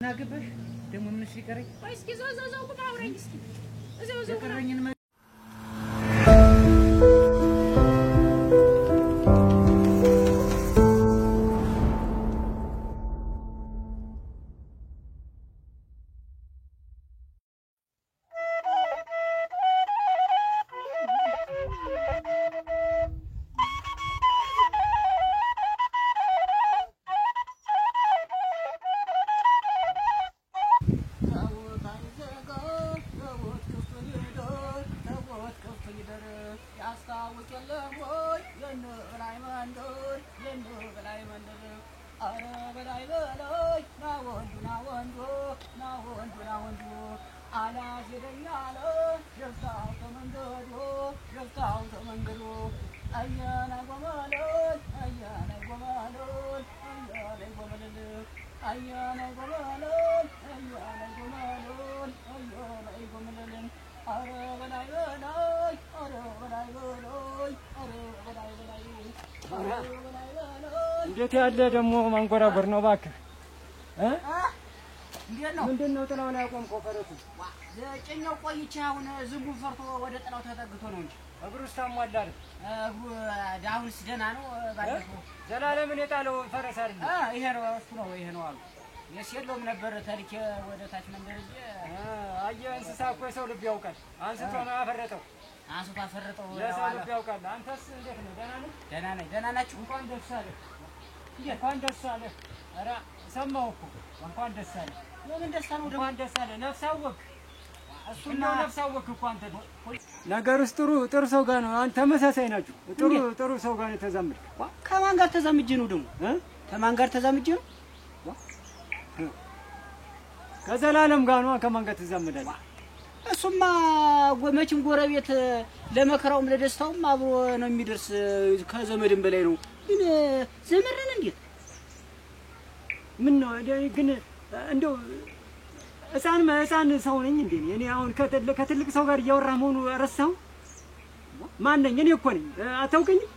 ናገበሽ ደሞ ምንሽ ይቀረኝ ወይ እስኪ ዞዞ ቁጣ አውረኝ እስኪ እዛው ይቀረኝን እንዴት ያለ ደሞ ማንቆራቆር ነው ባክህ እንዴት ነው ምንድነው ጥላውን ያቆምከው ፈረሱ ዘጨኛው ቆይቼ አሁን ዝቡ ፈርቶ ወደ ጥላው ተጠግቶ ነው እንጂ እግሩስ ታሟላል ዳውስ ደና ነው ባለፈው ዘላለምን የጣለው ፈረስ አይደል ይሄ ነው እሱ ነው ይሄ ነው አሉ የሴሎም ነበር ታሪክ ወደ ታች መንደርጄ አየ እንስሳ እኮ የሰው ልብ ያውቃል አንስቶ ነው ያፈረጠው አንስቶ አፈረጠው የሰው ልብ ያውቃል አንተስ እንዴት ነው ደህና ነህ ደህና ነኝ ደህና ናችሁ እንኳን ደስ አለህ እንኳን ደስ አለህ ኧረ ሰማሁ እኮ እንኳን ደስ አለህ ለምን ደስ አለው እንኳን ደስ አለህ ነፍስ አወቅ እሱና ነፍስ አወቅ እኮ አንተ ነገርስ ጥሩ ሰው ጋር ነው አንተ ተመሳሳይ ናችሁ ጥሩ ሰው ጋር ነው ተዛምድክ ከማን ጋር ተዛምጄ ነው ደግሞ ከማን ጋር ተዛምጄ ነው ከዘላለም ጋር ነው ከማን ጋር ተዛምዳለህ እሱማ መቼም ጎረቤት ለመከራውም ለደስታውም አብሮ ነው የሚደርስ ከዘመድም በላይ ነው ግን ዘመድን እንዴት ምን ነው ግን እንደው ህፃን ሰው ነኝ እንዴ እኔ አሁን ከትልቅ ሰው ጋር እያወራ መሆኑ ረሳው ማን ነኝ እኔ እኮ ነኝ አታውቀኝም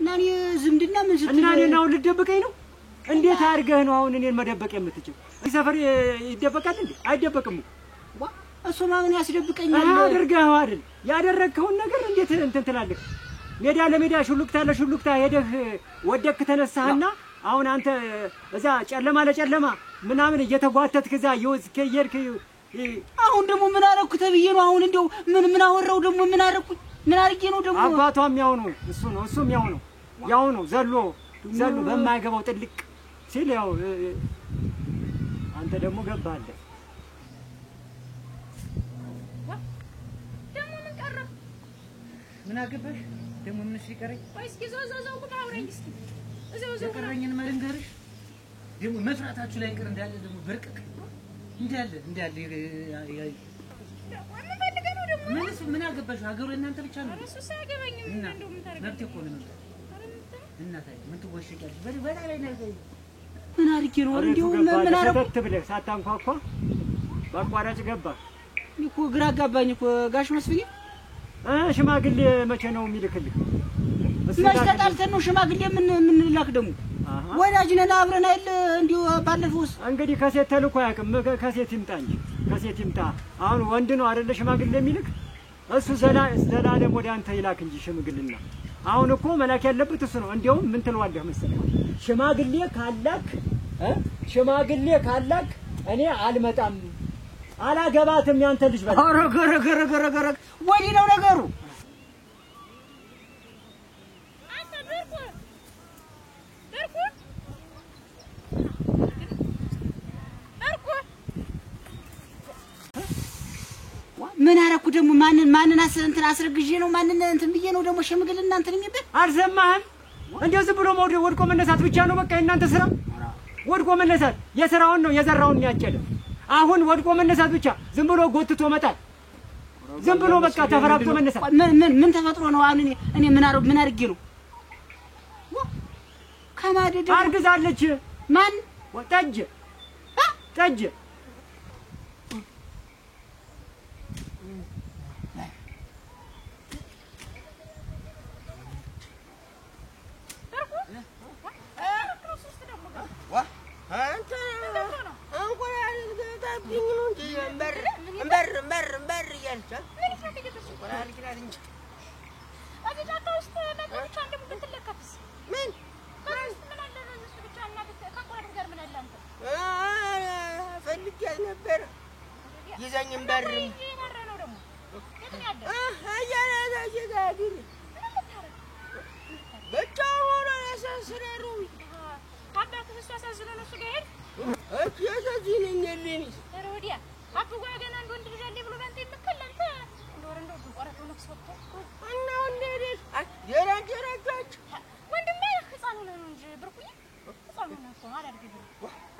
እና እኔ ዝምድና ምን ስትል እና እኔን አሁን ልደብቀኝ ነው እንዴት አድርገህ ነው አሁን እኔን መደበቅ የምትችል ሰፈር ይደበቃል እንዴ አይደበቅም እሱ ማን ያስደብቀኛል አድርገህ አይደል ያደረግከውን ነገር እንዴት እንትን ትላለህ ሜዳ ለሜዳ ሹልክታ ሄደህ ወደክ ተነሳህና አሁን አንተ እዛ ጨለማ ለጨለማ ምናምን እየተጓተትክ እዛ ይወዝከ ይርክ አሁን ደግሞ ምን አረኩ ተብዬ ነው አሁን እንደው ምን አወራው ደግሞ ምን አረኩ ምን አርጌ ነው ደግሞ አባቷም ያው ነው እሱም ያው ነው ዘሎ በማይገባው ጥልቅ ሲል ያው አንተ ደግሞ ገባህ ምን አገባሽ ደሞ ምንሽ ይቀረኝ ወይ እስኪ ዞዞ ቁጣ አውረኝ እስኪ እዛው ይቀረኝን መልንገርሽ ደሞ መፍራታችሁ ላይ ይቀር እንዳለ ደሞ በርቀቅ እንዳለ ምን አገባሽ ሀገሩ እናንተ ብቻ ነው እሱ ሳይገባኝም እንደው ምን ታረጋለህ መብት እኮ ነው እናታይ ምን ትወሽቂያለሽ በላ ላይ ነው ምን አርጌ ነው እንደው ምን አረኩ ተብለህ ሳታንኳኳ ባቋራጭ ገባ እኮ ግራ አጋባኝ እኮ ጋሽ መስፍኔ ሽማግሌ መቼ ነው የሚልክልህ መች ተጣልተን ነው ሽማግሌ ምን ላክ ደግሞ ወዳጅ ነን አብረን አይደል እንዲሁ ባለፈውስ እንግዲህ ከሴት ተልኮ ያቅም ከሴት ይምጣ አሁን ወንድ ነው አይደለ ሽማግሌ የሚልክ እሱ ዘላለም ወደ አንተ ይላክ እንጂ ሽምግልና አሁን እኮ መላክ ያለበት እሱ ነው እንደውም ምን ትለዋለህ መሰለህ ሽማግሌ ካላክ እኔ አልመጣም አላገባትም ያንተ ልጅ በል ኧረ ገረ ወዲህ ነው ነገሩ አንተ ደርኩ ምን አረኩ ደግሞ ማንን አስረግዤ ነው ማንን እንትን ብዬ ነው ደግሞ ሽምግልና እንትን የሚበል አልሰማህም እንደው ዝም ብሎ ወድቆ መነሳት ብቻ ነው በቃ እናንተ ስራ ወድቆ መነሳት የሥራውን ነው የዘራውን ያጨደ አሁን ወድቆ መነሳት ብቻ ዝም ብሎ ጎትቶ መጣል ዝም ብሎ በቃ ተፈራብቶ መነሳት ምን ተፈጥሮ ነው አሁን እኔ ምን አርጌ ነው ከማደደ አርግዛለች ማን ጠጅ አልቻ ምን ይፈልግብሽ ቆራል ይላል እንጂ አዲስ አካውስት መጥቶ አንድ ቡድን ተለከፍስ ምን ምን አለ ነው እሱ ብቻ እና ከቆራል ጋር ምን አለ አንተ ፈልጌት ነበር ይዘኝም በር ይመረ ነው ደግሞ የት ያለ አያና ታጅጋግሪ በቻውራ ያሳስራሩ አባትህ እሱ አሳዝኖ ነው እሱ ጋር ሄድ እቺ ያሳዝነኛልኝ ሮዲያ አቡ ጋር ገና አንድ ወንድ ልጅ አለ ብሎ ባንተ ይመከላንተ እንደው ቆራጥ ነው ሰጥቶ እና እንዴት የራጀራቻች ወንድሜ ህፃኑ ነው እንጂ ብርቁኝ ህፃኑ ነው እኮ አላድግም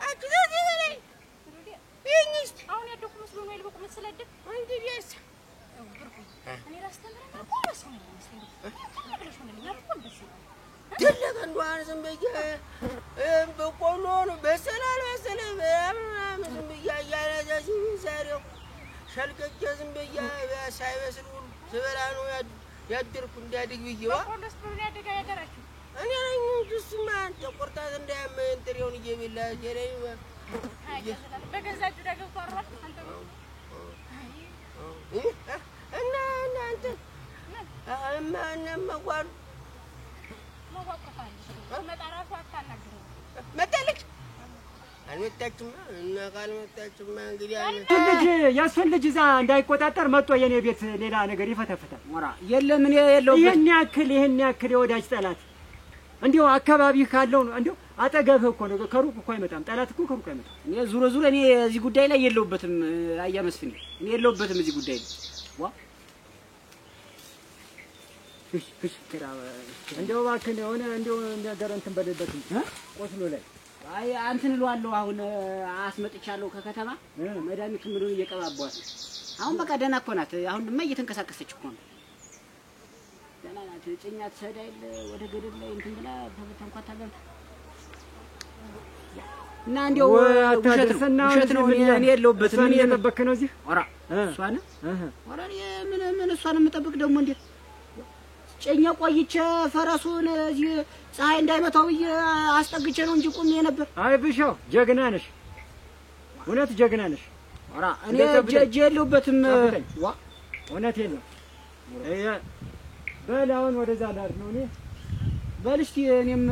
አቺ ዘዚህ በላይ ሮዲያ ይኝስ አሁን ያደኩ መስሎ ነው ይልበቁ መስለድክ አንተ ቢያስ ብርቁኝ እኔ ራስ ተምረና ቆራስ ነው ደለቀ እንደዋን ዝም ብዬ በቆሎ ነው በሰላል ምናምን ዝም ብዬ እያለዛች ዛሬው ሸልቀቄ ዝም ብዬ ሳይበስል ሁሉ ስበላ ነው ያደርኩ እንዳድግ ብዬ ቆሎስ ብሎ ያደጋ ያደራችሁ እኔ ነኝ እሱማ አንተ ቆርጣት እንዳያመን ጥሬውን እየበላ ጀሬ በገዛችሁ ዳገው ተወራል አንተ እና አንተ ማጓሉ መጣራቱ አታናግረው መጣለች አልመጣችማ እና ካልመጣችማ እንግዲህ የእሱን ልጅ እዛ እንዳይቆጣጠር መጥቶ የኔ ቤት ሌላ ነገር ይፈተፍታል። ሞራ የለም እኔ የለውም ይሄን ያክል የወዳጅ ጠላት እንዲሁ አካባቢ ካለው ነው እንዲሁ አጠገብህ እኮ ነው ከሩቅ እኮ አይመጣም። ጠላት እኮ ከሩቅ አይመጣም። እኔ ዙሮ እኔ እዚህ ጉዳይ ላይ የለውበትም። አያመስፍኝ እኔ የለውበትም እዚህ ጉዳይ ላይ ዋ ፍሽ ከራው እንደው እባክህ የሆነ እንደው ነገር እንትን በለበት ቆስሎ ላይ አይ አንተን እለዋለሁ። አሁን አስመጥቻለሁ ከከተማ መድኃኒት ምኑን እየቀባባዋት አሁን በቃ ደህና እኮ ናት። አሁን ድማ እየተንቀሳቀሰች እኮ ነው። ደህና ናት። ጭኛት ሰዳይል ወደ ገደል ላይ እንትን ብላ ተንኳታለን እና እንደው ውሸት ነው። እኔ የለውበትም። ምን እየጠበክ ነው እዚህ? ኦራ እሷን ኦራ ምን እሷን የምጠብቅ ደግሞ እንዴት ጨኛ ቆይቼ ፈረሱን እዚህ ፀሐይ እንዳይመታው ብዬ አስጠግቼ ነው እንጂ ቁሜ ነበር። አይ ብሻው ጀግና ነሽ፣ እውነት ጀግና ነሽ። ኦራ እኔ የለውበትም። ዋ እውነቴን ነው። በል አሁን ወደዛ ላድ ነው እኔ በል እስቲ እኔም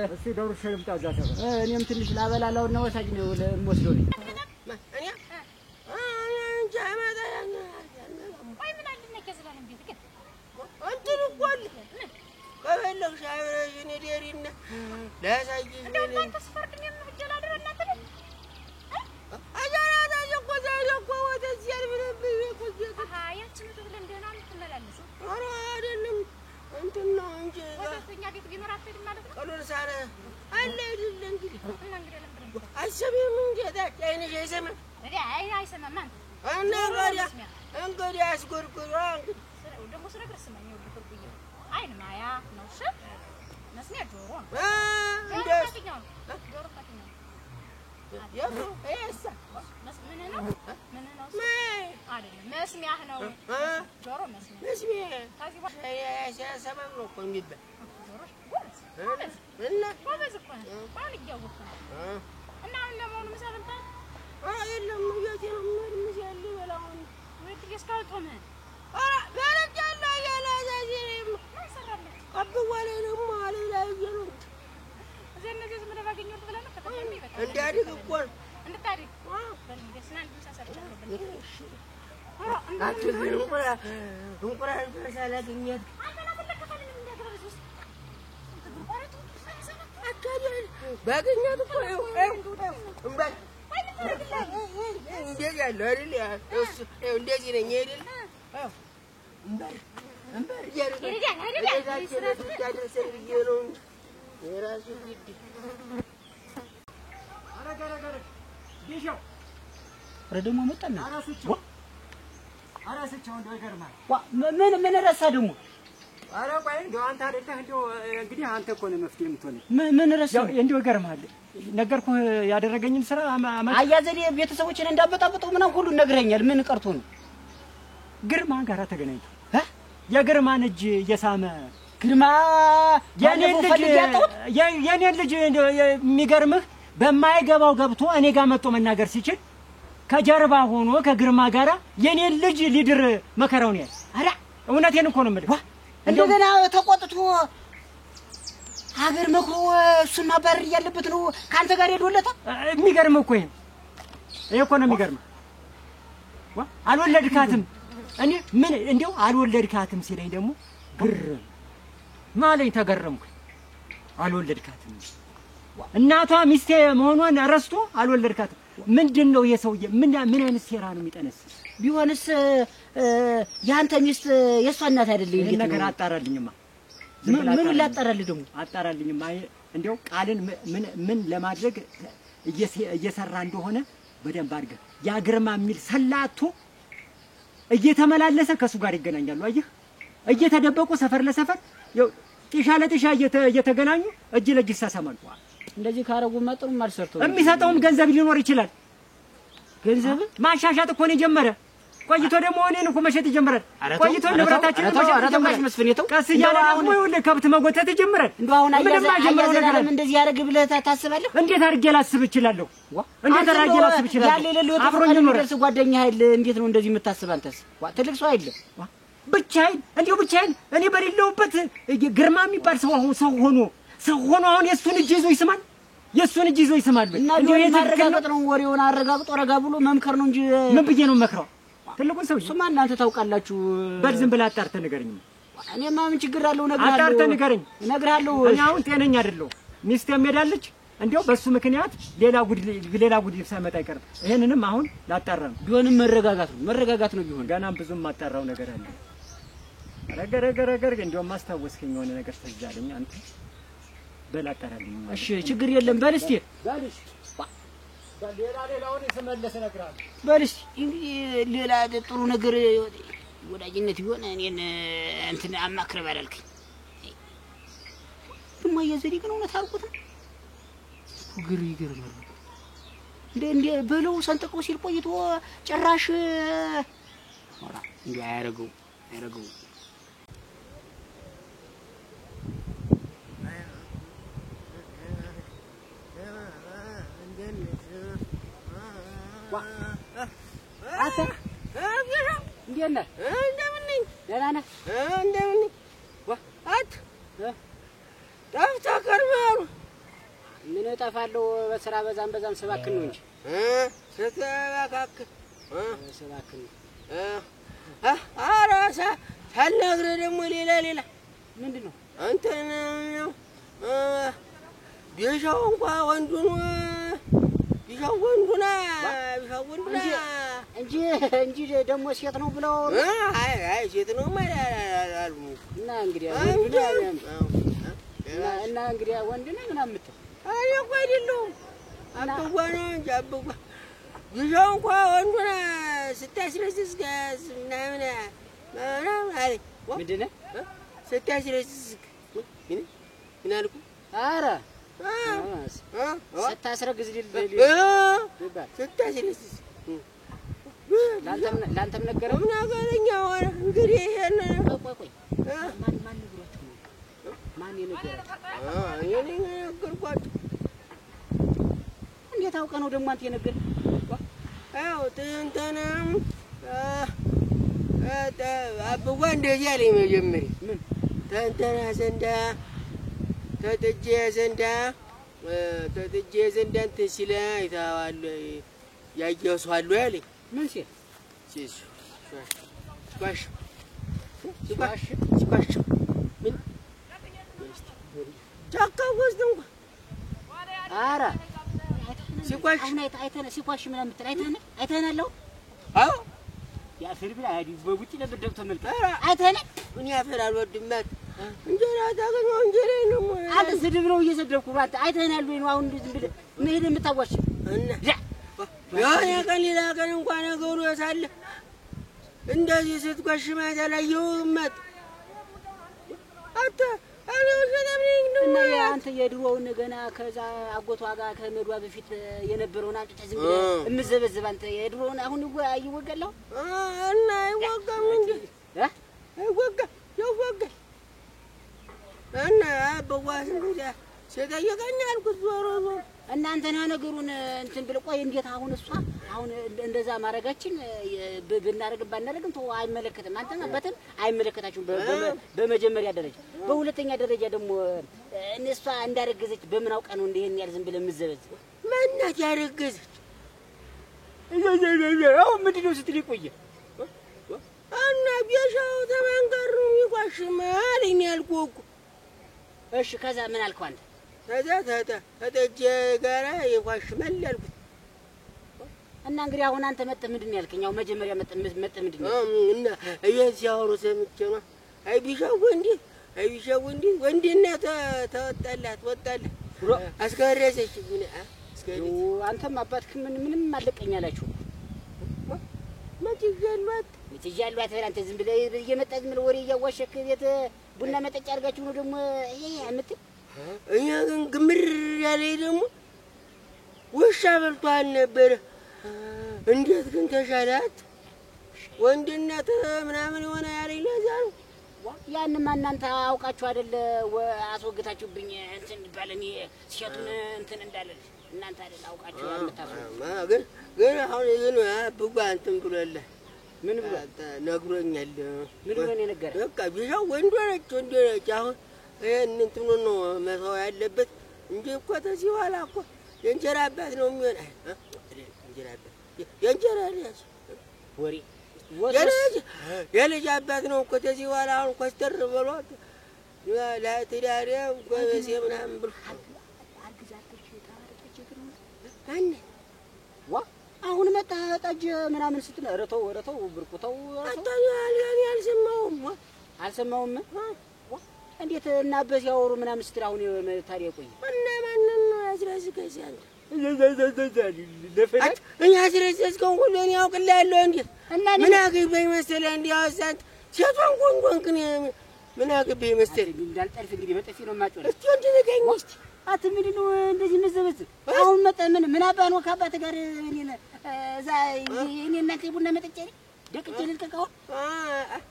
እስቲ ደውርሽ ልምጣ እዛ ተባ እኔም ትንሽ ላበላላውና ወሳጅ ነው ለምወስደው ነኝ እኔ አንቺ አመጣ ወይ ምን አለ ነከዘላለም ቤት ግን አንተን ቆል ከበለሽ አይረሽን ዴሪና ለሳይጂ እንደው አንተ ስፈርድኝ ምንጀላ ደረናት አጃራ ታቆታ ለቆወተ ሲያል ብለብኝ ቆየተ ያቺ ምትል እንደና ምትመላለስ ኧረ አይደለም እንትን ነው እንጂ ወደኛ ቤት ቢኖር አትሄድም ማለት ነው። ቀሎን ሳረ አለ አይደል እንግዲህ እና እንግዲህ ለምን አሰብም እንጂ ታጫይነሽ አይሰማም አይ አይሰማም አንተ እና ጋር እንግዲህ አስጎርጉራ እንግዲህ ደግሞ ስነግርህ ስማኝ ይኸውልህ ፍርቁዬ አይን ማያ ነው እሺ መስሚያ ጆሮ ነው እንደስ ጆሮ ፈትኛ ያው እሳ ምን ነው አይደለም መስሚያህ ነው ጆሮ መስሚያ ታዚህ ሲያሰማም ነው እኮ የሚባል ጆሮ እና ጎበዝ እኮ አሁን እያወቅህ ነው እና አሁን ለመሆኑ ምሳ በልተሃል? የለም እያቴ ነው ምንም ያለ በላውን ወይ እስካልጦምህ በረጃለሁ ያላዛዚም ማሰራለህ አብዋለ ነው ማለት ላይ ነው እዚህ እነዚህ ዝም ብለህ ባገኘሁት ብለህ ነው ከተገኘ ይበቃል እንዳድግ እኮ እንድታድግ በልምድ ስናን ተሳሰርቻለሁ እንቁራን ሳላገኘት ባገኘት እኮ እምባል እንደዚህ ያለው አይደል? እንደዚህ ነኝ አይደል? እምባል የራሱ ግድ ኧረ ደግሞ መጣና አራስቸው እንደው ይገርማል። ምን ረሳ ደግሞ? ኧረ ቆይ እንደው አንተ አይደለህ እንደው እንግዲህ አንተ እኮ ነው መፍትሄ የምትሆነኝ። ምን ረሳ? እንደው ይገርማል። ነገርኩህ ያደረገኝን ስራ አያዘዴ ቤተሰቦችን እንዳበጣበጠው ምናምን ሁሉ ነግረኛል። ምን ቀርቶ ነው? ግርማ ጋር ተገናኝቶ የግርማን እጅ እየሳመ ግርማ የኔን ልጅ የሚገርምህ በማይገባው ገብቶ እኔ ጋር መጥቶ መናገር ሲችል ከጀርባ ሆኖ ከግርማ ጋራ የኔን ልጅ ሊድር መከራው ነው ያለ። አራ እውነቴን እኮ ነው የምልህ። እንደገና ተቆጥቶ ሀገር መክሮ እሱን ማባረር ያለበት ነው ካንተ ጋር ሄዶለታ። የሚገርም እኮ ይሄ እኮ ነው የሚገርም። አልወለድካትም እኔ ምን እንደው አልወለድካትም ሲለኝ ደግሞ ግርም ማለኝ ተገረምኩ። አልወለድካትም እናቷ ሚስቴ መሆኗን ረስቶ አልወለድካትም። ምንድነው የሰውዬ ምን አይነት ሴራ ነው የሚጠነስስ? ቢሆንስ ያንተ ሚስት የሷ እናት አይደለም? ይሄ ነገር አጣራልኝማ። ምን ላጣራልህ ደግሞ? አጣራልኝማ። እንደው ቃልን ምን ለማድረግ እየሰራ እንደሆነ በደንብ አድርገህ ያ ግርማ የሚል ሰላቶ እየተመላለሰ ከሱ ጋር ይገናኛሉ። አየህ እየተደበቁ ሰፈር ለሰፈር ጢሻ ለጢሻ እየተገናኙ እጅ ለእጅ ይሳሳማሉ። እንደዚህ ካረጉ መጥሩ ማልሰርተው የሚሰጠውም ገንዘብ ሊኖር ይችላል። ገንዘብ ማሻሻጥ እኮ ነው የጀመረ። ቆይቶ ደግሞ እኔን እኮ መሸጥ ይጀምራል። ቆይቶ ንብረታችን ተመሽ መስፍኔተው ቀስ እያለ ደግሞ ይኸውልህ ከብት መጎተት ይጀምራል። እንደው አሁን አያዘላለም እንደዚህ ያደርግ ብለህ ታስባለህ? እንዴት አድርጌ ላስብ እችላለሁ? እንዴት አድርጌ ላስብ እችላለሁ? ያለ የሌለው አፍሮኝ ነው ደርስ ጓደኛ አይደል? እንዴት ነው እንደዚህ የምታስብ አንተስ? ትልቅ ሰው አይደል? ብቻዬን እንዲሁ ብቻዬን እኔ በሌለውበት ግርማ የሚባል ሰው ሆኖ አሁን የእሱን እጅ ይዞ ይስማል። የእሱን እጅ ይዞ ይስማል። እና ማረጋገጥ ነው ወሬውን አረጋግጦ ረጋ ብሎ መምከር ነው እንጂ ምን ብዬ ነው መክረው? ትልቁን ሰው እሱማ እናንተ ታውቃላችሁ። በል ዝም ብለህ አጣርተህ ንገረኝ። እኔማ ምን ችግር አለው? እነግርሃለሁ። አጣርተህ ንገረኝ። እነግርሃለሁ። እኔ አሁን ጤነኛ አይደለሁም። ሚስቴም ሄዳለች። እንደው በሱ ምክንያት ሌላ ጉድ ሳይመጣ አይቀርም። ይሄንንም አሁን ላጣራ ነው። ቢሆንም መረጋጋት ነው ቢሆን ገናም ብዙም ማጣራው ነገር አለ። ረገረገረገር እንደው ማስታወስከኝ የሆነ ነገር ተዛለኝ አንተ በላጣራልኝ። እሺ ችግር የለም። በል እስቲ ሌላውን ስመለስ እነግርሃለሁ። በል እስቲ ሌላ ጥሩ ነገር ወዳጅነት ቢሆን እኔን እንትን አማክረህ ባላልከኝ ድማ የዘሪቅ ነው ታውቁት ግር ይገርማል። እንደ በለው ሰንጥቀው ሲል ቆይቶ ጭራሽ እንዴ አያረገው አተ እንዴት ነህ? እንደምን ነኝ? ደህና ነህ? እንደምን ነኝ? ጠፍተህ ከርመህ? ምን እጠፋለሁ? በስራ በዛም ሰባክን ነው እንጂ ስትባካክን ሰባክን ኧረ ሳልነግርህ ደግሞ ሌላ ምንድን ነው? እንትን ነው ቢሻው እንኳን ወንዱን ቢሻው ወንዱና እንጂ ደግሞ ሴት ነው ብለው አይ ሴት ነው ማለት አሉ። እና እንግዲህ ወንድ ነው ምናምን የምትል አይ እኮ አይደለሁም። አበጓ ነው እንጂ አበጓ ቢሻው እንኳን ወንዱና ስታስረስስ ምናምን አለኝ። ምንድን ነው ስታስረስስ ምን አልኩ? ኧረ ስታስረግዝ ስታስረስስ ለአንተም ነገረው? ምን አገረኛ ሆነ እንግዲህ ይሄን ቆይ ማን ነግሯችሁ ነው? ማን የነገራችሁ? እኔ ነገርኳችሁ። እንዴት አውቀህ ነው ደግሞ አንተ የነገርህ? አዎ እንትንም አበጓ እንደዚህ አለኝ መጀመሪያ ምን ተንተና ዘንዳ ተጥጄ ዘንዳ እንትን ሲለ አይተኸዋል ያየኸው ሰው አለ ያለኝ። ምን ሲል ሲቋሽ ምን ጫካ ውስጥ እንኳን ኧረ ሲቋሽ ሲቋሽ ምናምን የምትል አይተኸናል? አዎ ያፈር ብላ አይዲ በቡጢ ነበር ደብቶ መልክ አይተኸናል? እኔ አፈር አልወድም ማለት እንጀራ ታገኘው እንጀራ ነው። አንተ ስድብ ነው እየሰደብኩ ማለት አይተኸናል ወይ ነው? አሁን ዝም ብለህ መሄድ የምታዋሽ እና ያኔ ቀን ሌላ ቀን እንኳን ነገሩ ያሳለ እንደዚህ ስትጓሽ ማለት አላየሁም። እና አንተ የድሮውን ገና ከዛ አጎቷ ጋር ከመዷ በፊት የነበረውን አንተ ዝም ብለህ እምዘበዝብ አንተ የድሮውን አሁን ይወጋል እና አይወጋም እንዴ? ይወጋል እና በዋስ እንዴ ሲጠየቀኝ አልኩት ዞሮ እናንተ ነገሩን እንትን ብለህ ቆይ እንዴት አሁን እሷ አሁን እንደዛ ማረጋችን ብናረግም ባናረግም ተው አይመለከትም። አንተም አባተም አይመለከታችሁም በመጀመሪያ ደረጃ። በሁለተኛ ደረጃ ደግሞ እነሷ እንዳረገዘች በምን አውቃ ነው እንደሄን ያል ዝም ብለን ምዘበዝ? ማናት ያረገዘች? አሁን ምንድነው ስትል ቆየ? እና ቢሻው ተማንቀሩ ይቋሽማ አለኝ ያልኩህ እኮ። እሺ ከዛ ምን አልከው አንተ? ተጠጀ ጋራ ይቋሽማል ያልኩት። እና እንግዲህ አሁን አንተ መጥተህ ምንድን ነው ያልከኝ? አሁን መጀመሪያ መጥተህ ምንድን ነው? እና እየዚያው ሰምቼ ነው። አይ ቢሻው ወንድና ተወጣላት አስከረሰች ምን አንተም አባትክ ምንም አለቀኝ አላችሁ። መትጃሏት አንተ ዝም ብለህ እየመጣ ዝም ብለህ ወሬ እያዋሸክ ቤት ቡና መጠጫ አድርጋችሁ ነው ደግሞ ይሄ የምትል። እኛ ግን ግምር ያለኝ ደግሞ ውሻ በልቷል ነበር። እንዴት ግን ተሻላት? ወንድነት ምናምን የሆነ ያለኝ ለዛ ነው። ያንማ እናንተ አውቃችሁ አይደለ አስወግታችሁብኝ እንትን ይባል እኔ ሲያቱን እንትን እንዳለል እናንተ አይደል አውቃችሁ ያመጣው። ግን አሁን ይሄን አብጓ እንትን ብሎለ ምን ብሎ ነግሮኛል። ምን ብሎ ነው የነገረ? በቃ ቢሻው ወንዶች አሁን ይሄን እንትኑ ነው መተው ያለበት እንጂ እኮ ተዚህ በኋላ እኮ የእንጀራ አባት ነው የሚሆን። እንጀራ አባት የእንጀራ ልጅ ወሬ የልጅ አባት ነው እኮ ተዚህ በኋላ አሁን ኮስተር ብሎ ለትዳሬ ጎበዜ ምናምን ብሎ አሁን መጣ ጠጅ ምናምን ስትል ረተው ብርቁተው አልሰማውም። እንዴት እና በዚያወሩ ምናምን ስትል አሁን ታዲያ ቆይ እና ማንን ነው ያስረዝከኝ አንተ? እኛ ያስረዝከው ሁሉ እኔ አውቅልሃለሁ። እንዴት ምን አገባኝ መሰለህ? እንዲህ አወሳት ሴቷን ቆንጆን ምን አገባኝ መሰለህ? እንዳልጠልፍ እንግዲህ በጥፊ ነው የማጮህ። እስቲ ወንድ ንገኝ እስቲ ምንድን ነው እንደዚህ መዘበዝ? አሁን መጣ ምን አባህ ነው ከአባት ጋር እዛ እኔ እናንተ ቡና መጠጫ ደቅቼ ልልቀቀው።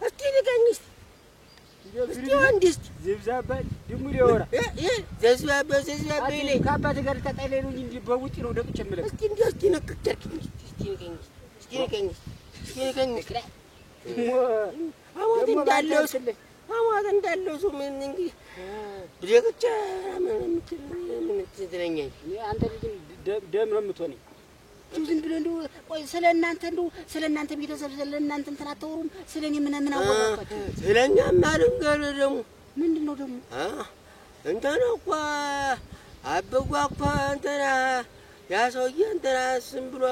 እስቲ ንገኝ እስቲ ወንድ እስቲ ዝብዛባት ደግሞ ሊያወራ ዘዝባባ ይለኝ ከአባት ጋር ተጣለኝ ነው እንጂ በውጪ ነው ደቅቼ የምልህ። እስቲ እንዲያው እስቲ ነክተርክ እስቲ ንገኝ አሞት እንዳለው ሰው ምን እንግዲህ ብደቅቼ ምን ትለኛለህ? አንተ ልጅ ደም ነው የምትሆነኝ። ዝም ብለህ እንደው ቆይ ስለእናንተ ቤተሰብ ስለእናንተ እንትን አታወሩም? ስለኔ ምን አወራችሁ? ስለኛማ ልንገርህ ደግሞ ምንድነው ደግሞ እንትና እኮ አበጓ እኮ እንትና ያ ሰውዬ እንትና ዝም ብሎ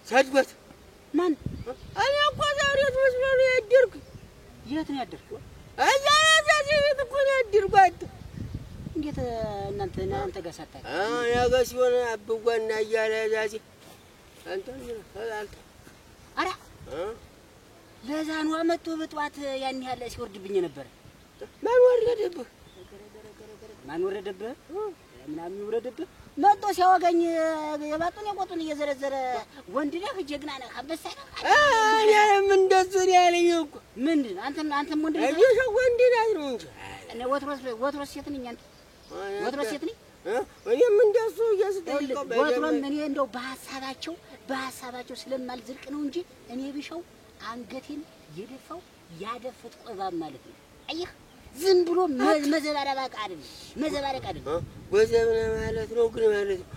ሰድቦት። ማን? እኔ እኮ ዛሬ መስሎ ነው ያደርኩኝ። የት ነው ያደርኩኝ? እዛ ቤት እኮ ነው ያደርኩት። እንዴት እናንተ ጋር ሳታውቅ? ያጋ ሲሆን አብጓና እያለ ዛዚ አንተ አራ ለዛ ነው መጥቶ በጧት ያን ያለ ሲወርድብኝ ነበር። ማን ወረደብህ? ምናምን ይወረደብህ መጥቶ ሲያወጋኝ የባጡን የቆጡን እየዘረዘረ ወንድ ነህ ጀግና ነህ አንበሳ ነህ። እኔም እንደሱ ነው ያለኝ እኮ። ምንድን አንተም ወንድ ነህ? እኔ ወንድ ነኝ ነው እንጂ እኔ ወትሮስ ሴት ነኝ። አንተ ወትሮስ ሴት ነኝ። እኔም እንደሱ እያስጠይቀው ወትሮም እኔ እንደው በሐሳባቸው ስለማልዝልቅ ነው እንጂ እኔ ቢሻው አንገቴን የደፋው ያደፈት ቆባም ማለት ነው። አየህ ዝም ብሎ መዘባረቅ አይደለም። ወዘብነ ማለት ነው ግን ማለት ነው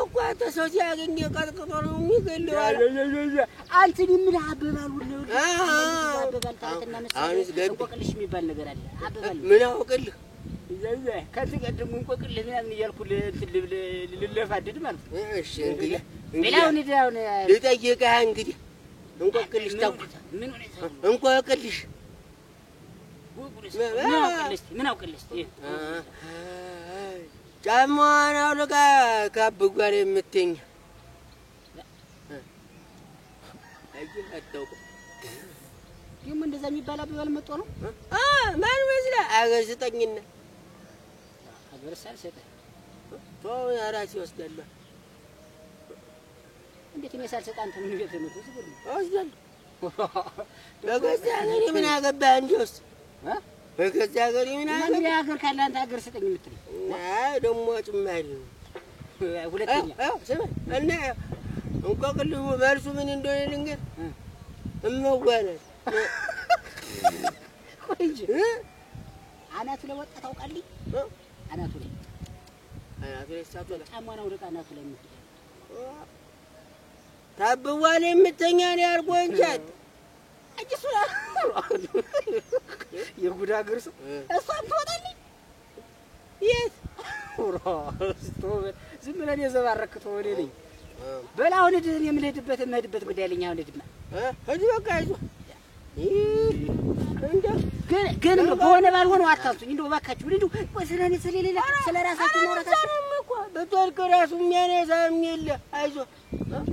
እኮ አንተ ሰው ሲያገኝ ቀጥቅጦ ነው የሚገለው። አንተ ምን አበባሉ ነው? አበባል ታውትና መሰለህ እንቆቅልሽ የሚባል ነገር አለ። አበባል ምን አውቅልህ? ከትቀደም እንቆቅልህ ምናምን እያልኩ ልለፋድድ ማለት ነው። እሺ እንግዲህ ሌላውን ይዳውን ልጠይቅህ እንግዲህ እንቆቅልሽ ታውቁት ምን ሆነ? እንቆቅልሽ ምን አውቅልሽ? ጫማዋን አውልቃ ከአብጓ ጋር የምትተኛ አታውቅም። ደግሞ እንደዛ የሚባል አበባል መጥቶ ነው። ማን መስለህ? አገር ስጠኝና አገር ሳልሰጠህ ተው እራሴ እወስዳለሁ። እንዴት እኔ ሳልሰጠህ አንተ ምን ቤት ነው ትወስዳለህ? እወስዳለሁ። በገዛ ሀገሬ ምን አገባህ? እንዲያውስ በገዛ ሀገሬ ምን አገባህ? ሀገር ካለ አንተ ሀገር ስጠኝ የምትለኝ ደግሞ ጭማሪ ነው። ሁለተኛ ስማ እና እንቆቅልሁ መልሱ ምን እንደሆነ ልንገር እመዋነት ቆንጆ አናቱ ላይ ወጣ ታውቃለህ አናቱ ላይ ሳቶላ ጫማና ወርቃ አናቱ ላይ ታብዋለ የምተኛ ነው ያርጎንቻት አጅሱላ የጉዳ ግርስ እሷም ትወጣለች የት ኦራስቶ ዝም ብለን የዘባረክቶ ወለልኝ በላውን ድን የምንሄድበት ጉዳይ ለኛ አሁን ድማ እዲ በቃ አይዞህ ግን በሆነ ባልሆነው አታውጡኝ እንደው ባካችሁ እንደው ወሰናኔ ስለሌላ ስለራሳችሁ ወራታችሁ እኮ በተልከ ራሱ የሚያነሳም የለ አይዞህ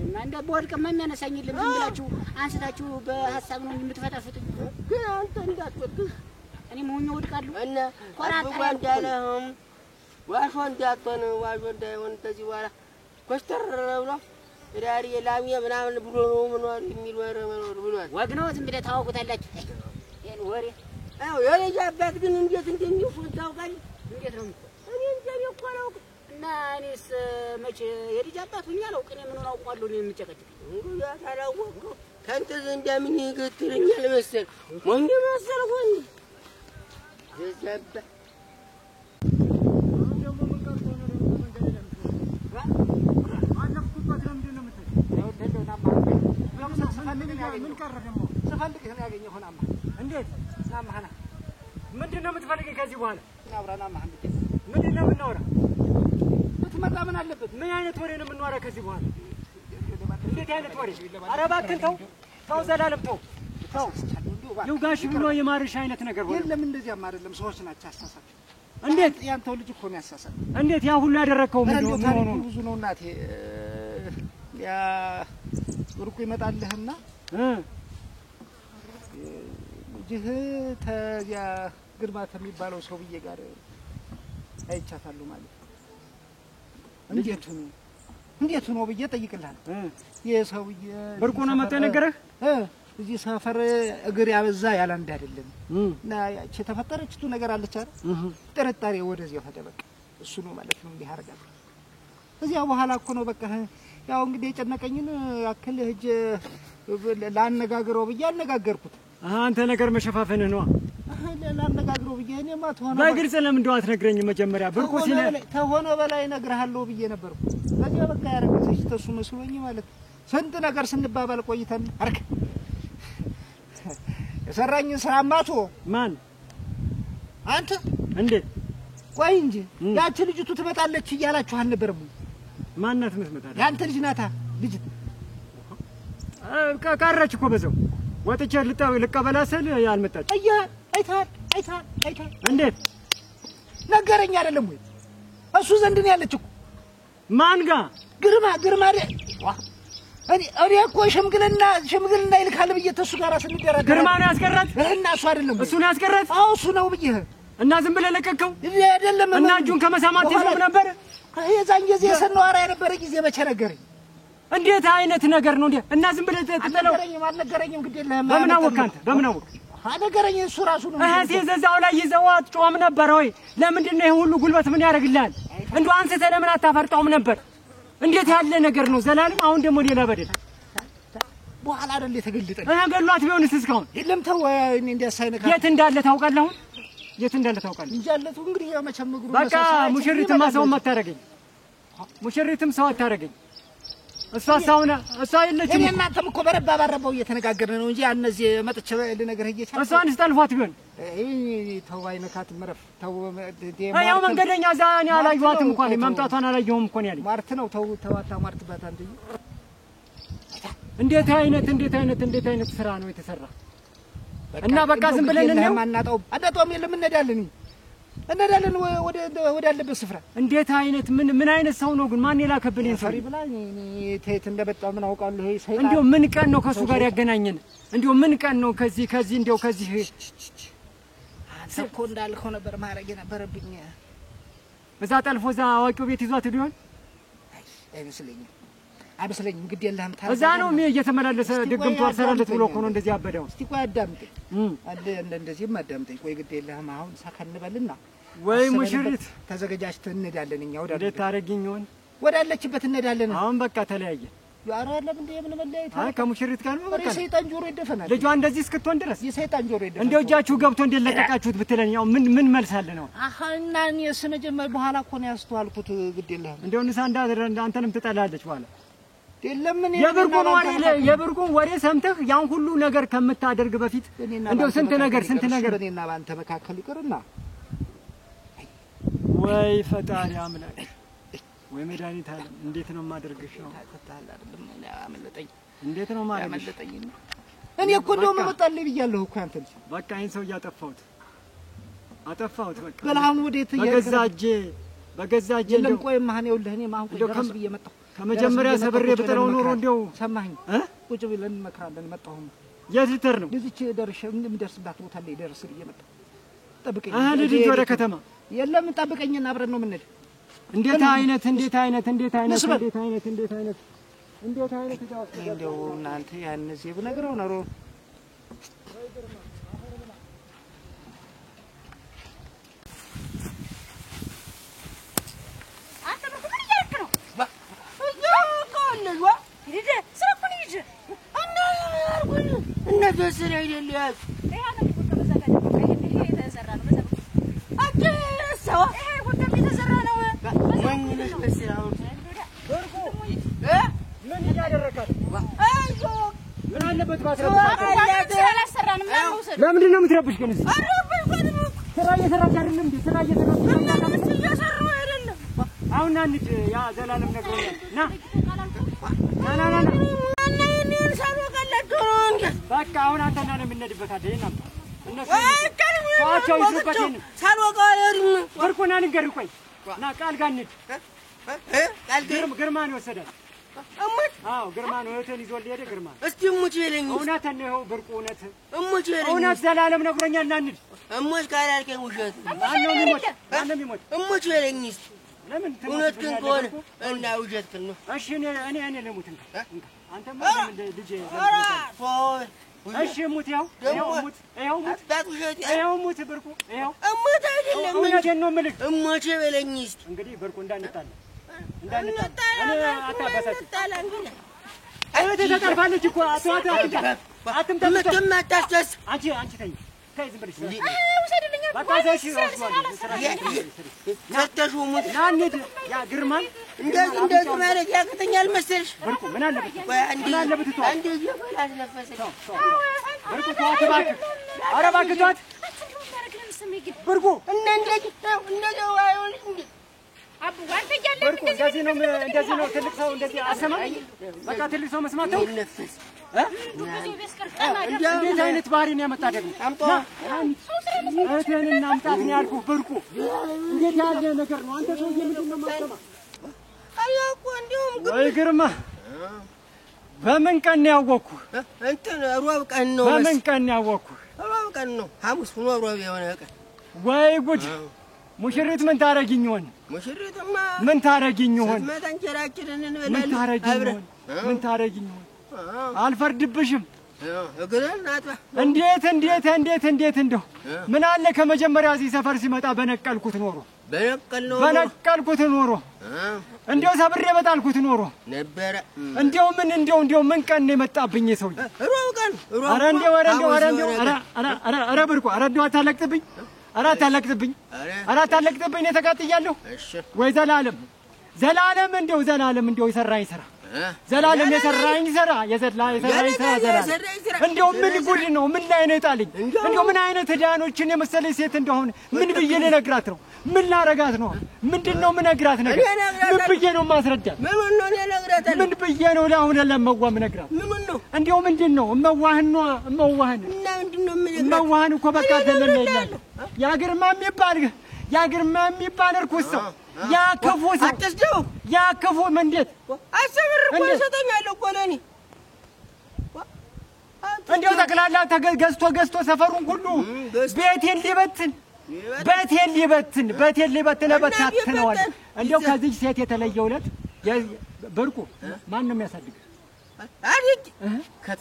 እና እንደ በወድቅማ የሚያነሳኝ የለም ዝም ብላችሁ አንስታችሁ በሐሳብ ነው የምትፈጣፍጡኝ ግን አንተ እንዳትወድቅ እኔ ሞኝ ወድቃለሁ እና ቆራጣ እንዳለህም ዋሾ እንዳትሆን ዋሾ እንዳይሆን ተዚህ በኋላ ኮስተር ብሎ ዳሪ ላሚያ ምናምን ብሎ ነው ምኗል የሚል ወሬ መኖር ብሏል ወግ ነው ዝም ብለህ ታውቁታላችሁ ይሄን ወሬ አዎ የልጅ አባት ግን እንዴት እንደሚሆን ታውቃለህ እንዴት ነው እኔ እንጃ እኮ ነው እና እኔስ መቼ የልጅ አባት ሆኜ አላውቅ እኔ ምኑን አውቀዋለሁ ነው የምጨቀጭቅ እንግዲህ ታላወቀው ካንተ ዘንዳ ምን ይገትልኛል መሰል ሞኝ መሰል ሆነ ዘዛባ ምን ቀረ ደግሞ ስፈልግ ነው ያገኘሁናማ እንዴት ናማህና ምንድነው የምትፈልገው ከዚህ በኋላ ናብራና ማህን ምንድነው የምናወራ ብትመጣ ምን አለበት ምን አይነት ወሬ ነው የምናወራ ከዚህ በኋላ እንዴት አይነት ወሬ ኧረ እባክህ ተው ዘላለም ተው ይውጋሽ ብሎ የማርሽ አይነት ነገር ሆነ የለም እንደዚያም አይደለም ሰዎች ናቸው አሳሳችሁ እንዴት ያንተው ልጅ እኮ ነው ያሳሳል እንዴት ያ ሁሉ ያደረከው ምንድነው ነው ብዙ ነው እናቴ ያ ወርቁ ይመጣልህና ልጅህ ተያ ግርማ የሚባለው ሰውዬ ጋር አይቻታለሁ ማለት እንዴት ነው ብዬ ጠይቅልሃለሁ የሰውዬ ወርቁ ነው መጣ ነገርህ እዚህ ሰፈር እግር ያበዛ ያለ አንድ አይደለም እና ያቺ ተፈጠረችቱ ነገር አለች አይደል ጥርጣሬ ወደዚያው ተደበቀ እሱ ነው ማለት ነው እንዲህ አርጋለሁ እዚያ በኋላ እኮ ነው በቃ ያው እንግዲህ የጨነቀኝን ያክል እጅ ላነጋግረው ብዬ አነጋገርኩት አንተ ነገር መሸፋፈንህ ነው ላነጋግረው ብዬ እኔማ ተሆነ በግልጽ ለምን እንደው አትነግረኝ መጀመሪያ ብርቁ ሲለ ተሆነ በላይ ነግርሃለሁ ብዬ ነበርኩ ለዚያ በቃ ያረጋግጥሽ ተሱ መስሎኝ ማለት ስንት ነገር ስንባባል ቆይተን አርክ የሰራኝ ስራማቶ ማን አንተ እንዴት ቆይ እንጂ ያቺ ልጅቱ ትመጣለች እያላችሁ አልነበረም ማናት ምትመጣለች ያንተ ልጅ ናታ ልጅ ቀረች እኮ በዛው ወጥቼ ልቀበላሰል ያልመጣች አይታ እንዴት ነገረኛ አይደለም ወይ እሱ ዘንድ ነው ያለች እኮ ማን ጋር ግርማ እኔ እኮ ሽምግልና ይልካል ብዬ ተሱ ጋር ስንደረግ ግርማ ነው ያስቀራት እና እሱ አይደለም እሱ ነው ያስቀራት አዎ እሱ ነው ብዬ እና ዝም ብለህ ለቀቀው አይደለም እና እጁን ከመሳማት ይዞ ነበር የዛን ጊዜ ሰነዋራ የነበረ ጊዜ መቼ ነገረኝ እንዴት አይነት ነገር ነው እንዴ እና ዝም ብለህ ተጥለው አልነገረኝም ግድ የለህም በምን አወቅህ አንተ በምን አወቅህ አነገረኝ እሱ ራሱ ነው እዛው ላይ ይዘዋት ጮም ነበር ወይ ለምንድን ነው ይሄ ሁሉ ጉልበት ምን ያደርግልሃል እንደው አንተ ለምን አታፈርጣውም ነበር እንዴት ያለ ነገር ነው ዘላለም አሁን ደግሞ ሌላ በደል በኋላ አይደል የተገለጠ ገሏት ቢሆንስ እስካሁን የለም ተው እኔ እንዲያሳይነካ የት እንዳለ ታውቃለህ አሁን የት እንዳለ ታውቃለህ እንጃለቱ እንግዲህ ያመቸም ምግሩ በቃ ሙሽሪትም ሰው ማታረገኝ ሙሽሪትም ሰው አታረገኝ እሷ የለችም እኔ እናንተም እኮ በረባ ባረባው እየተነጋገርን ነው እንጂ እነዚህ መጥቼ ልነግርህ እየቻለ እሷን ስጠልፏት ቢሆን ተው አይነካት መረፍ ተው ያው መንገደኛ ዛኔ አላየኋትም እንኳን መምጣቷን አላየሁም እኮ ነው ያለኝ ማርት ነው ተዋታ ማርት ባታንተ እንዴት አይነት ስራ ነው የተሰራ እና በቃ ዝም ብለን ነው ማናጣው አዳጣውም የለም እንሄዳለን ወደ ያለበት ስፍራ እንዴት አይነት ምን አይነት ሰው ነው ግን ማን የላከብን ይፈሪ ብላኝ እቴት እንደበጣው ምን አውቃለሁ ይሄ ሰይጣን እንዴው ምን ቀን ነው ከሱ ጋር ያገናኘን እንዴው ምን ቀን ነው ከዚህ እንዴው ከዚህ ሰኮ እንዳልከው ነበር ማረግ የነበረብኝ በዛ ጠልፎ ዛ አዋቂው ቤት ይዟት ሊሆን አይመስለኝም ግድ የለህም ታዛ እዛ ነው እየተመላለሰ ድግምቱ አሰራለት ብሎ ነው እንደዚህ ያበደው እስቲ ቆይ አዳምጠኝ አለ እንደዚህ ማዳምጠኝ ቆይ ግድ የለህም አሁን ሰከንበልና ወይ ሙሽሪት ተዘጋጃችተን እንሄዳለን እኛ ወዳለ ታረግኝ ይሆን ወዳለችበት እንሄዳለን አሁን በቃ ተለያየ ኧረ ለምን ምን መለያየት አይ ከሙሽሪት ጋር ነው በቃ ሰይጣን ጆሮ ይደፈናል ልጇ እንደዚህ እስክትሆን ድረስ የሰይጣን ጆሮ ይደፈናል እንደው እጃችሁ ገብቶ እንደለቀቃችሁት ብትለኝ ያው ምን መልሳለ ነው አሃና እኔ ስመጀመር በኋላ እኮ ነው ያስተዋልኩት ግድ የለም እንደው ንሳ አንተንም ትጠላለች በኋላ ለምን የብርቁን ወሬ ሰምተህ ያን ሁሉ ነገር ከምታደርግ በፊት እንደው ስንት ነገር እኔና ባንተ መካከል ይቅርና ወይ ፈጣሪ አምላክ ወይ መድኃኒት አለ እንዴት ነው ማደርግሽ ነው ታከታል አይደለም እኔ አመለጠኝ እንዴት ነው ማደርግሽ አመለጠኝ እኔ እኮ እንደው መጣልኝ ብያለሁ እኮ አንተ በቃ ይሄን ሰው አጠፋሁት በቃ በላሁን ወዴት በገዛጄ እንደው ቆይ ማህኔው ለኔ ማሁን ደረስ ብየመጣሁ ከመጀመሪያ ሰብሬ በጥረው ኖሮ እንደው ሰማኝ ቁጭ ብለን መከራለን መጣሁ የዝተር ነው ልጅ ደርሽ እንደምደርስባት ቦታ ላይ ደርስ ብየመጣሁ ጠብቀኝ ልጅ ወደ ከተማ የለም ጠብቀኝና አብረን ነው የምንሄድ እንዴት አይነት እንደው እናንተ ያን እዚህ ብነግረው ነው በስራ አይደል ያዝ ምን ያደረካል ምን አለበት ለምንድን ነው የምትረብሽ ግን ስራ እየሰራች አይደለም እንዴ ስራ እየሰራች አይደለም አሁን አንድ ያ ዘላለም ነግሮኛል ና በቃ አሁን አንተና ነው የምንሄድበት አይደል እነሱ ዋቸው ይስሩበትን ሳልወቃ አይደለም ወርቁና ንገር ቆይ ና ቃል ጋር እንሂድ ግርማ ነው ወሰዳት አዎ ግርማ ነው እህቴን ይዞልኝ ሄደ ግርማ እስቲ እሙች ይለኝ እውነት ነው ብርቁ እሙች ይለኝ እውነት ዘላለም ነግሮኛል ና እንሂድ እሙች ካላልከኝ ውሸት ማነው የሚሞት እሙች ይለኝ እስቲ ለምን እውነት ግን ከሆነ እና ውሸት ነው እሺ እኔ ልሙት አንተማ ልጄ እሺ ሙት ይኸው ሙት ብርቁ ይኸው እሙት አይደለም እውነቴን ነው የምልህ እሙች ይለኝ እስቲ እንግዲህ ብርቁ እንዳንጣላ እኔ አታባሳች ተጠርፋለች እኮ አትምታታስ አንቺ ተኝ ዝም ብለሽ ውሰድልኝ በቃ እሺ ከተሹ ሙት ናንድ ያ ግርማን እንደዚህ ማለት ያቅተኛል መሰልሽ ብርቁ ምን አለበት አንዴ ይፈላል ነፈሰች ብርቁ ተዋት ኧረ እባክህ ተዋት ብርቁ እንደዚህ አይሆንሽ እንዴ አቡ አንተ ያለ ብርቁ እንደዚህ ነው ትልቅ ሰው እንደዚህ አሰማ በቃ ትልቅ ሰው መስማት ነው ነፍስ እንዴት አይነት ባህሪ ነው ያመጣ ደግሞ እህቴን አምጣት ነው ያልኩህ ብርቁ እንዴት ያለ ነገር ነው አንተ ሰውዬ ምንድን ነው ማሰማ አያውቁ እንደውም ወይ ግርማ በምን ቀን ያወቅኩህ እንትን ሮብ ቀን ነው በምን ቀን ያወቅኩህ ሮብ ቀን ነው ሐሙስ ሆኖ ሮብ የሆነ ቀን ወይ ጉድ ሙሽሪት ምን ታረጊኝ ይሆን ሙሽሪትማ ምን ታረጊኝ ይሆን መታንቸራችንን እንበላለን ምን ታረጊኝ ይሆን አልፈርድብሽም እግረን አጥባ እንዴት እንደው ምን አለ ከመጀመሪያ እዚህ ሰፈር ሲመጣ በነቀልኩት ኖሮ እንደው ሰብሬ በጣልኩት ኖሮ ነበረ እንደው ምን ቀን ነው የመጣብኝ ሰው ሮብ ቀን ኧረ ብርቁ ኧረ እንደው አታለቅጥብኝ እኔ ተቃጥያለሁ ወይ ዘላለም እንደው የሰራኝ ስራ ዘላለም የሰራኝ ስራ እንደው ምን ጉድ ነው ምን ላይ ነው የጣለኝ እንደው ምን አይነት ዳኖችን የመሰለኝ ሴት እንደሆነ ምን ብዬ ልነግራት ነው ምን ላረጋት ነው ምንድነው ምነግራት ነገር ምን ብዬ ነው ማስረዳት ምን ብዬ ነው ለአሁን ለመዋ ምነግራት እንደው ምንድነው እመዋህን እኮ በቃ ተለለ ይላል ያ ግርማ የሚባል እርኩስ ሰው ያ ክፉ ሰው አትስደው ያ ክፉ መንዴት አሰብር እኮ ሰጠኛል እኮ ለኔ እንደው ተከላላ ገዝቶ ሰፈሩን ሁሉ ቤቴን ሊበትን በታተነዋል እንደው ከዚህ ሴት የተለየው ዕለት ብርቁ ማን ነው የሚያሳድግ አሪክ ከት